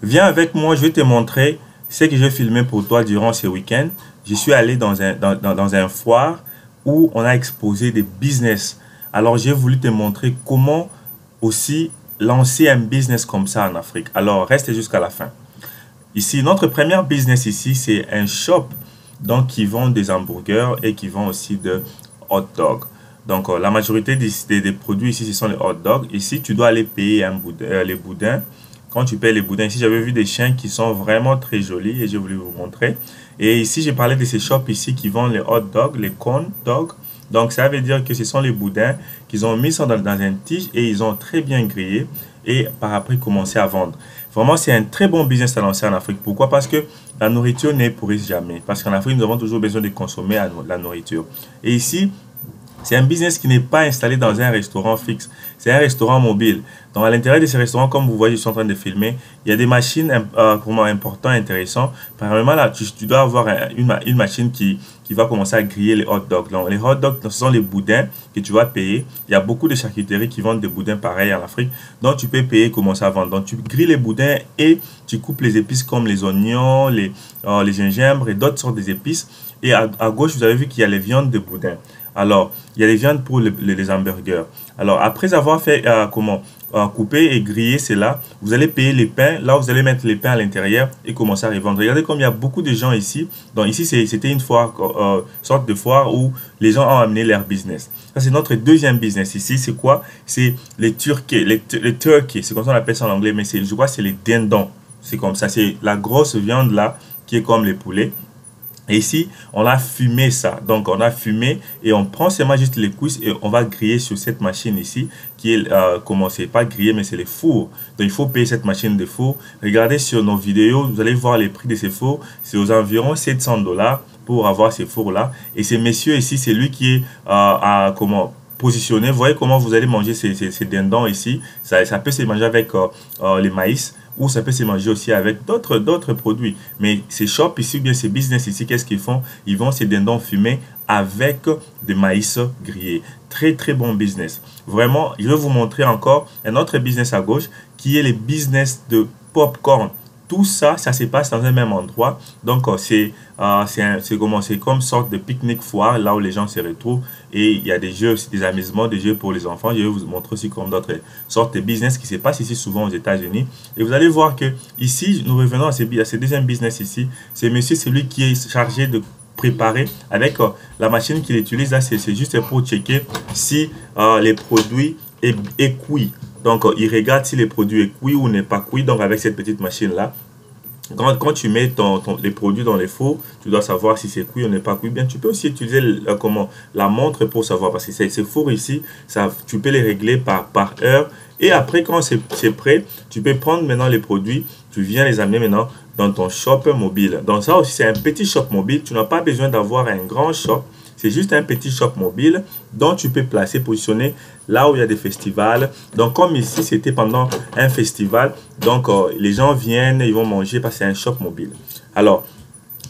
Viens avec moi, je vais te montrer ce que j'ai filmé pour toi durant ce week-end. Je suis allé dans un foire où on a exposé des business. Alors, j'ai voulu te montrer comment aussi lancer un business comme ça en Afrique. Alors, reste jusqu'à la fin. Ici, notre premier business ici, c'est un shop donc, qui vend des hamburgers et qui vend aussi de hot dogs. Donc, la majorité des produits ici, ce sont les hot dogs. Ici, tu dois aller payer les boudins. Quand tu payes les boudins, ici, j'avais vu des chiens qui sont vraiment très jolis et j'ai voulu vous montrer. Et ici, j'ai parlé de ces shops ici qui vendent les hot dogs, les corn dogs. Donc, ça veut dire que ce sont les boudins qu'ils ont mis ça dans un tige et ils ont très bien grillé et par après commencé à vendre. Vraiment, c'est un très bon business à lancer en Afrique. Pourquoi? Parce que la nourriture n'est pourrie jamais. Parce qu'en Afrique, nous avons toujours besoin de consommer la nourriture. Et ici, c'est un business qui n'est pas installé dans un restaurant fixe. C'est un restaurant mobile. Donc, à l'intérieur de ce restaurant, comme vous voyez, je suis en train de filmer, il y a des machines importantes, intéressantes. Premièrement, là, tu dois avoir une machine qui va commencer à griller les hot dogs. Donc, les hot dogs, ce sont les boudins que tu vas payer. Il y a beaucoup de charcuteries qui vendent des boudins pareils en Afrique. Donc, tu peux payer et commencer à vendre. Donc, tu grilles les boudins et tu coupes les épices comme les oignons, les gingembre et d'autres sortes d'épices. Et à gauche, vous avez vu qu'il y a les viandes de boudin. Alors, il y a les viandes pour les hamburgers. Alors, après avoir fait couper et griller cela, vous allez payer les pains. Là, vous allez mettre les pains à l'intérieur et commencer à revendre. Regardez comme il y a beaucoup de gens ici. Donc, ici, c'était une foire, sorte de foire où les gens ont amené leur business. Ça, c'est notre deuxième business ici. C'est quoi? C'est les turkeys. Les turkeys, c'est comme ça qu'on appelle ça en anglais, mais je crois que c'est les dindons. C'est comme ça. C'est la grosse viande là qui est comme les poulets. Et ici, on a fumé ça. Donc, on a fumé et on prend seulement juste les cuisses et on va griller sur cette machine ici qui est, comment c'est pas grillé, mais c'est les fours. Donc, il faut payer cette machine de four. Regardez sur nos vidéos, vous allez voir les prix de ces fours. C'est aux environs 700 $ pour avoir ces fours-là. Et ces messieurs ici, c'est lui qui est, positionné. Vous voyez comment vous allez manger ces dindons ici. Ça peut se manger avec les maïs. Ou ça peut se manger aussi avec d'autres produits. Mais ces shops ici, bien ces business ici, qu'est-ce qu'ils font? Ils vendent ces dindons fumés avec des maïs grillés. Très, très bon business. Vraiment, je vais vous montrer encore un autre business à gauche qui est le business de popcorn. Tout ça, ça se passe dans un même endroit. Donc, c'est comme sorte de pique-nique foire, là où les gens se retrouvent. Et il y a des jeux aussi, des amusements, des jeux pour les enfants. Je vais vous montrer aussi comme d'autres sortes de business qui se passent ici souvent aux États-Unis. Et vous allez voir que ici, nous revenons à ce deuxième business ici. C'est monsieur, c'est lui qui est chargé de préparer avec la machine qu'il utilise là. C'est juste pour checker si les produits est cuit. Donc, il regarde si les produits est cuit ou n'est pas cuit. Donc, avec cette petite machine-là, quand tu mets les produits dans les fours, tu dois savoir si c'est cuit ou n'est pas cuit. Bien, tu peux aussi utiliser la montre pour savoir. Parce que ces fours ici, tu peux les régler par heure. Et après, quand c'est prêt, tu peux prendre maintenant les produits. Tu viens les amener maintenant dans ton shop mobile. Donc, ça aussi, c'est un petit shop mobile. Tu n'as pas besoin d'avoir un grand shop. C'est juste un petit shop mobile dont tu peux placer, positionner là où il y a des festivals. Donc, comme ici, c'était pendant un festival. Donc, les gens viennent, ils vont manger parce que c'est un shop mobile. Alors,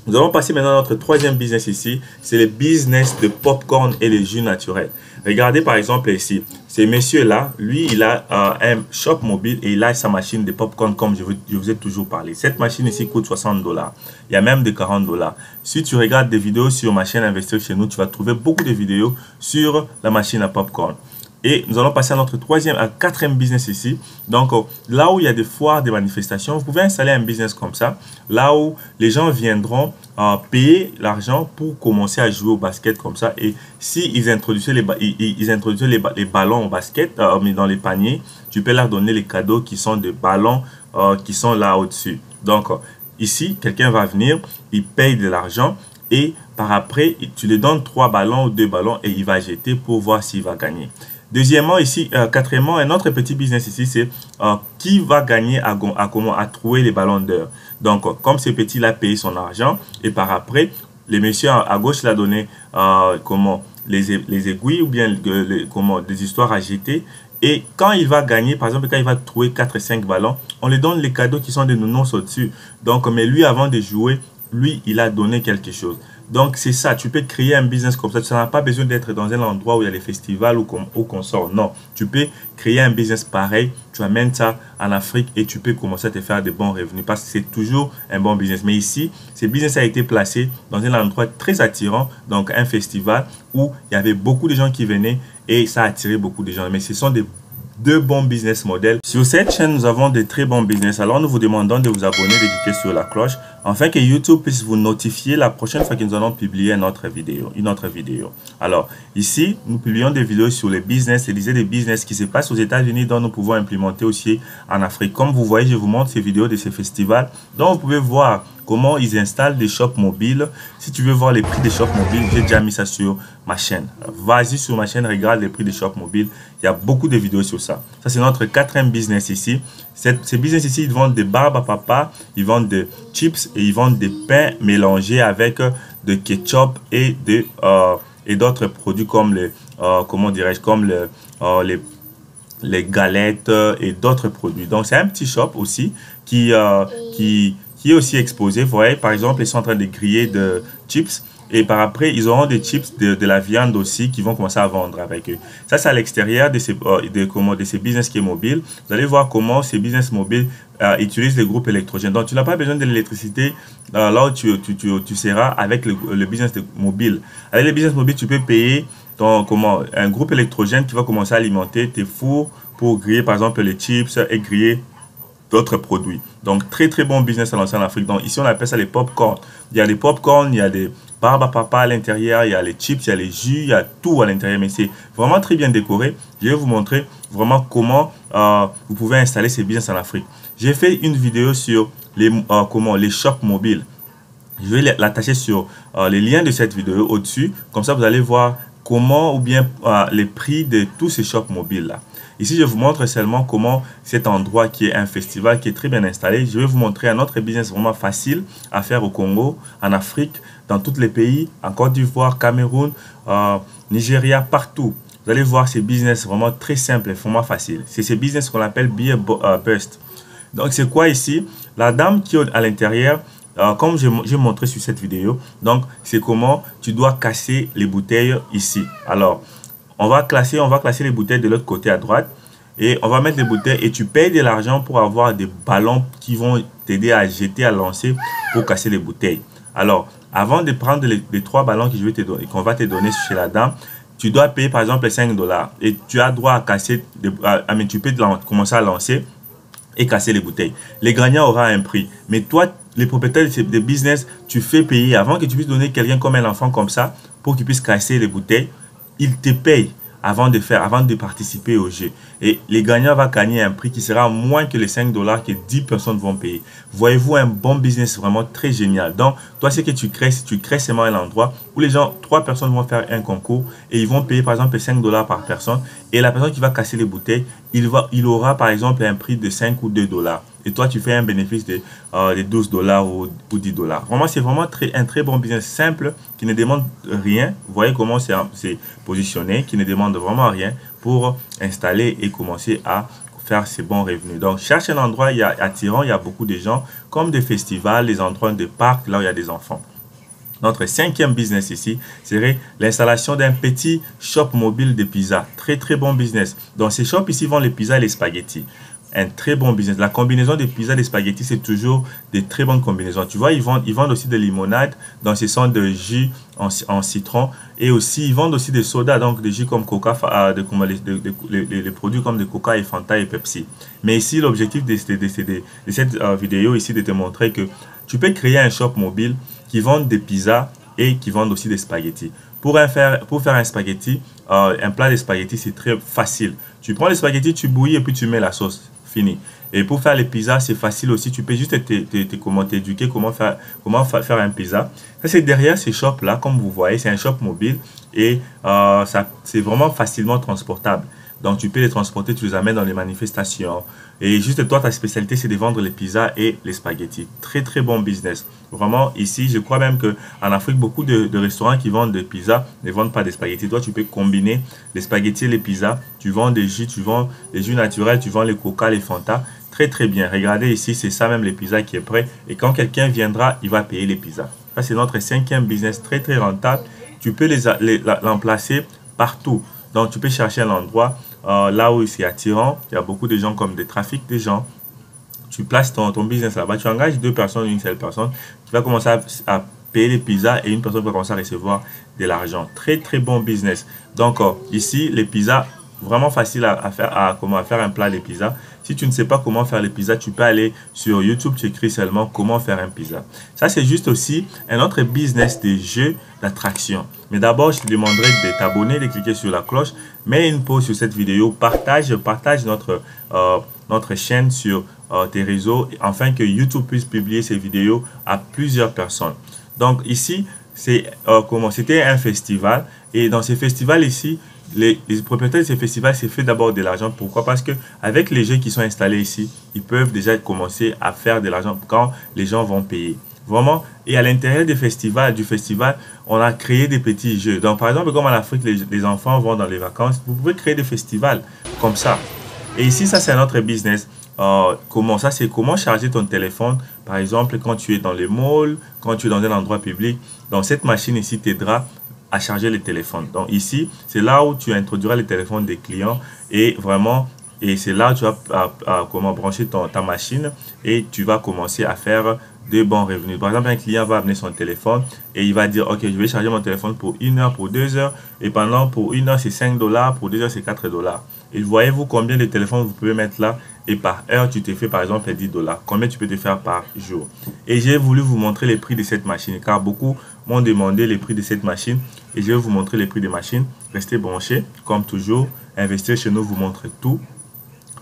nous allons passer maintenant à notre troisième business ici. C'est le business de popcorn et les jus naturels. Regardez par exemple ici. Ce monsieur-là, lui, il a un shop mobile et il a sa machine de popcorn comme je vous ai toujours parlé. Cette machine ici coûte 60 $. Il y a même de 40 $. Si tu regardes des vidéos sur ma chaîne Investir chez nous, tu vas trouver beaucoup de vidéos sur la machine à popcorn. Et nous allons passer à notre quatrième business ici. Donc, là où il y a des foires, des manifestations, vous pouvez installer un business comme ça. Là où les gens viendront payer l'argent pour commencer à jouer au basket comme ça. Et s'ils introduisaient les ballons au basket mais dans les paniers, tu peux leur donner les cadeaux qui sont des ballons qui sont là au-dessus. Donc, ici, quelqu'un va venir, il paye de l'argent. Et par après, tu lui donnes 3 ballons ou 2 ballons et il va jeter pour voir s'il va gagner. Deuxièmement, ici, quatrièmement, un autre petit business ici, c'est qui va gagner à trouver les ballons d'or. Donc, comme ce petit-là paye son argent, et par après, le monsieur à gauche l'a donné les aiguilles ou bien des histoires à jeter. Et quand il va gagner, par exemple, quand il va trouver 4 et 5 ballons, on lui donne les cadeaux qui sont des nounours au-dessus. Donc, mais lui, avant de jouer, lui, il a donné quelque chose. Donc, c'est ça. Tu peux créer un business comme ça. Tu n'as pas besoin d'être dans un endroit où il y a les festivals ou qu'on sort. Non. Tu peux créer un business pareil. Tu amènes ça en Afrique et tu peux commencer à te faire de bons revenus parce que c'est toujours un bon business. Mais ici, ce business a été placé dans un endroit très attirant, donc un festival où il y avait beaucoup de gens qui venaient et ça a attiré beaucoup de gens. Mais ce sont deux bons business models. Sur cette chaîne, nous avons de très bons business. Alors, nous vous demandons de vous abonner, de cliquer sur la cloche afin que YouTube puisse vous notifier la prochaine fois que nous allons publier une autre vidéo. Alors, ici, nous publions des vidéos sur les business, les idées de business qui se passent aux États-Unis dont nous pouvons implémenter aussi en Afrique. Comme vous voyez, je vous montre ces vidéos de ces festivals dont vous pouvez voir comment ils installent des shops mobiles. Si tu veux voir les prix des shops mobiles, j'ai déjà mis ça sur ma chaîne. Vas-y sur ma chaîne, regarde les prix des shops mobiles. Il y a beaucoup de vidéos sur ça. Ça, c'est notre quatrième business ici. Ces business ici, ils vendent des barbes à papa, ils vendent des chips et ils vendent des pains mélangés avec de ketchup et d'autres produits comme comment dirais-je, comme les galettes et d'autres produits. Donc, c'est un petit shop aussi qui est aussi exposé. Vous voyez, par exemple, ils sont en train de griller de chips. Et par après, ils auront des chips, de la viande aussi, qui vont commencer à vendre avec eux. Ça, c'est à l'extérieur de ces business qui est mobile. Vous allez voir comment ces business mobiles utilisent les groupes électrogènes. Donc, tu n'as pas besoin de l'électricité là où tu seras avec le business mobile. Avec le business mobile, tu peux payer un groupe électrogène qui va commencer à alimenter tes fours pour griller, par exemple, les chips et griller d'autres produits. Donc, très, très bon business à lancer en Afrique. Donc, ici, on appelle ça les pop-corn. Il y a des pop-corn, il y a des barbes à papa à l'intérieur, il y a les chips, il y a les jus, il y a tout à l'intérieur. Mais c'est vraiment très bien décoré. Je vais vous montrer vraiment comment vous pouvez installer ces business en Afrique. J'ai fait une vidéo sur les shops mobiles. Je vais l'attacher sur les liens de cette vidéo au-dessus. Comme ça, vous allez voir comment ou bien les prix de tous ces shops mobiles-là. Ici, je vous montre seulement comment cet endroit qui est un festival qui est très bien installé. Je vais vous montrer un autre business vraiment facile à faire au Congo, en Afrique, dans tous les pays, en Côte d'Ivoire, Cameroun, Nigeria, partout. Vous allez voir ces business vraiment très simples et vraiment faciles. C'est ces business qu'on appelle Beer Burst. Donc, c'est quoi ici? La dame qui est à l'intérieur, comme j'ai montré sur cette vidéo, donc c'est comment tu dois casser les bouteilles ici. Alors, on va classer les bouteilles de l'autre côté à droite et on va mettre les bouteilles et tu payes de l'argent pour avoir des ballons qui vont t'aider à jeter, à lancer pour casser les bouteilles. Alors, avant de prendre les 3 ballons que je vais te donner, qu'on va te donner chez la dame, tu dois payer par exemple les 5 $ et tu as droit à casser, tu peux commencer à lancer et casser les bouteilles. Les gagnants auront un prix. Mais toi, les propriétaires de business, tu fais payer avant que tu puisses donner quelqu'un comme un enfant comme ça pour qu'il puisse casser les bouteilles. Il te paye avant de participer au jeu. Et les gagnants vont gagner un prix qui sera moins que les 5 $ que 10 personnes vont payer. Voyez-vous un bon business vraiment très génial. Donc, toi, ce que tu crées seulement un endroit où les gens, 3 personnes vont faire un concours et ils vont payer par exemple 5 $ par personne. Et la personne qui va casser les bouteilles, il aura par exemple un prix de 5 ou 2 $. Et toi, tu fais un bénéfice de 12 $ ou 10 $. Vraiment, c'est vraiment un très bon business simple qui ne demande rien. Vous voyez comment c'est positionné, qui ne demande vraiment rien pour installer et commencer à faire ces bons revenus. Donc, cherche un endroit attirant, il y a beaucoup de gens, comme des festivals, des endroits de parcs, là où il y a des enfants. Notre 5e business ici serait l'installation d'un petit shop mobile de pizza. Très, très bon business. Dans ces shops ici, vendent les pizzas et les spaghettis. Un très bon business. La combinaison de pizza et de spaghettis, c'est toujours des très bonnes combinaisons. Tu vois, ils vendent aussi des limonades, donc ce sont de jus en citron. Et aussi, ils vendent aussi des sodas, donc des jus comme Coca, les produits comme de Coca et Fanta et Pepsi. Mais ici, l'objectif de cette vidéo ici, de te montrer que tu peux créer un shop mobile qui vend des pizzas et qui vendent aussi des spaghettis. Pour faire un spaghetti, un plat de spaghettis, c'est très facile. Tu prends les spaghettis, tu bouillis et puis tu mets la sauce. Fini. Et pour faire les pizzas, c'est facile aussi. Tu peux juste t'éduquer comment faire un pizza. Ça, c'est derrière ces shops-là, comme vous voyez, c'est un shop mobile et c'est vraiment facilement transportable. Donc, tu peux les transporter, tu les amènes dans les manifestations. Et juste toi, ta spécialité, c'est de vendre les pizzas et les spaghettis. Très, très bon business. Vraiment, ici, je crois même qu'en Afrique, beaucoup de restaurants qui vendent des pizzas ne vendent pas des spaghettis. Toi, tu peux combiner les spaghettis et les pizzas. Tu vends des jus, tu vends les jus naturels, tu vends les Coca, les Fanta. Très, très bien. Regardez ici, c'est ça même les pizzas qui est prêt. Et quand quelqu'un viendra, il va payer les pizzas. Ça, c'est notre cinquième business très, très rentable. Tu peux l'emplacer partout. Donc, tu peux chercher un endroit là où c'est attirant. Il y a beaucoup de gens comme des trafics de gens. Tu places ton business là-bas. Tu engages deux personnes, une seule personne. Tu vas commencer à payer les pizzas et une personne va commencer à recevoir de l'argent. Très, très bon business. Donc, ici, les pizzas, vraiment facile à faire, comment faire un plat de pizza. Si tu ne sais pas comment faire les pizzas, tu peux aller sur YouTube, tu écris seulement comment faire un pizza. Ça, c'est juste aussi un autre business de jeux d'attraction. Mais d'abord, je te demanderai de t'abonner, de cliquer sur la cloche, mets une pause sur cette vidéo, partage notre chaîne sur tes réseaux, afin que YouTube puisse publier ces vidéos à plusieurs personnes. Donc ici, c'était un festival, et dans ces festivals ici, les propriétaires de ces festivals, c'est fait d'abord de l'argent. Pourquoi? Parce que avec les jeux qui sont installés ici, ils peuvent déjà commencer à faire de l'argent quand les gens vont payer. Vraiment, et à l'intérieur du festival, on a créé des petits jeux. Donc, par exemple, comme en Afrique, les enfants vont dans les vacances, vous pouvez créer des festivals comme ça. Et ici, ça, c'est un autre business. C'est comment charger ton téléphone, par exemple, quand tu es dans les malls, quand tu es dans un endroit public. Donc, cette machine ici t'aidera à charger les téléphones. Donc ici, c'est là où tu introduiras les téléphones des clients et vraiment, et c'est là où tu vas comment brancher ta machine et tu vas commencer à faire de bons revenus. Par exemple, un client va amener son téléphone et il va dire, ok, je vais charger mon téléphone pour 1 heure, pour 2 heures, et pour 1 heure, c'est 5 $, pour 2 heures, c'est 4 $. Et voyez-vous combien de téléphones vous pouvez mettre là, et par heure, tu te fais par exemple 10 $. Combien tu peux te faire par jour? Et j'ai voulu vous montrer les prix de cette machine, car beaucoup m'ont demandé les prix de cette machine, et je vais vous montrer les prix des machines. Restez branchés, comme toujours, investir chez nous vous montre tout.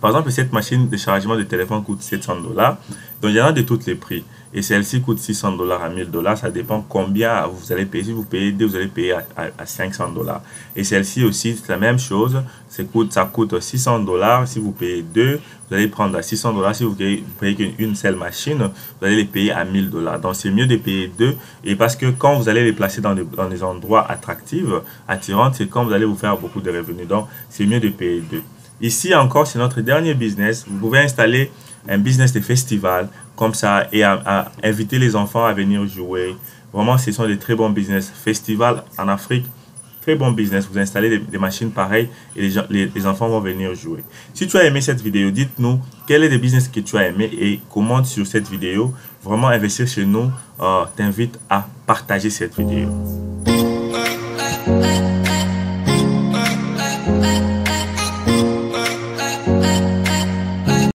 Par exemple, cette machine de chargement de téléphone coûte 700 $. Donc, il y en a de tous les prix. Et celle-ci coûte 600 $ à 1000 $. Ça dépend combien vous allez payer. Si vous payez 2, vous allez payer à 500 $. Et celle-ci aussi, c'est la même chose. Ça coûte 600 $. Si vous payez 2, vous allez prendre à 600 $. Si vous payez qu'une seule machine, vous allez les payer à 1000 $. Donc, c'est mieux de payer 2. Et parce que quand vous allez les placer dans des endroits attractifs, attirants, c'est quand vous allez vous faire beaucoup de revenus. Donc, c'est mieux de payer 2. Ici encore, c'est notre dernier business. Vous pouvez installer un business de festival comme ça et à inviter les enfants à venir jouer. Vraiment, ce sont des très bons business. Festival en Afrique, très bon business. Vous installez des machines pareilles et les enfants vont venir jouer. Si tu as aimé cette vidéo, dites-nous quel est le business que tu as aimé et commente sur cette vidéo. Vraiment, investir chez nous t'invite à partager cette vidéo.